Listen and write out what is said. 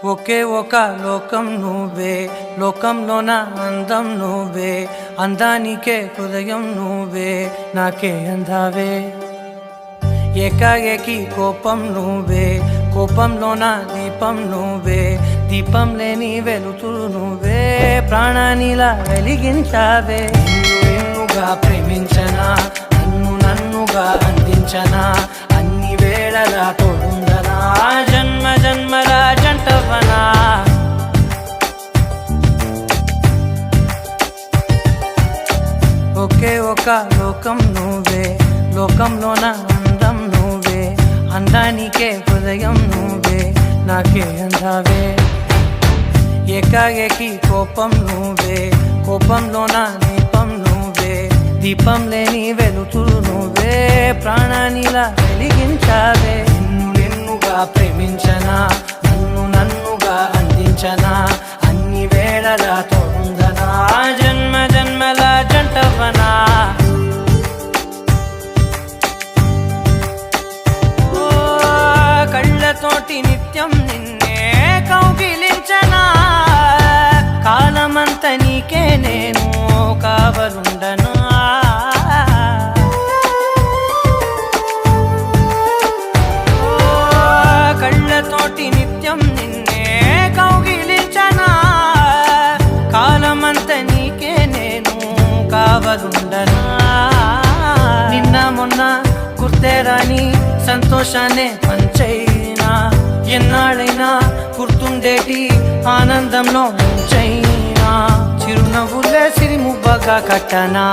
ఒకే ఒక లోకం నువ్వే, లోకంలోన అందం నువ్వే, అందానికే హృదయం నువ్వే, నాకే అందావే. ఏకాఏకి కోపం నువ్వే, కోపంలోన దీపం నువ్వే, దీపం లేని వెలుతురు నువ్వే, ప్రాణానిలా వెలిగించావే. నిన్నుగా ప్రేమించనా, నన్నుగా అందించనా, అన్ని వేళలా తోడుందనా, జన్మ జన్మల జంటవనా. ఒకే ఒక లోకం నువ్వే, లోకంలోన అందం నువ్వే, అందానికే హృదయం నువ్వే, నాకే అందావే. ఏకాఏకి కోపం నువ్వే, కోపంలోన దీపం నువ్వే, దీపం లేని వెలుతురు నువ్వే, ప్రాణానిలా వెలిగించావే. నిన్నుగా ప్రేమించనా, నన్నుగా అందించనా, అన్ని వేళలా తోడుందనా, జన్మ జన్మల జంటవనా. కళ్ళతోటి నిత్యం నిన్నే కౌగిలించనా, కాలమంత నీకే నేను కావలుండనా. కళ్ళతోటి నిత్యం నిన్నే కౌగిలించనా, కాలమంత నీకే నేను కావలుండనా. నిన్న మొన్న గుర్తేరాని సంతోషాన్నే పంచైనా, ఎన్నాళ్ళైనా గుర్తుండేటి ఆనందంలో ముంచైనా, చిరునవ్వులే సిరిముబ్బగా కట్టనా.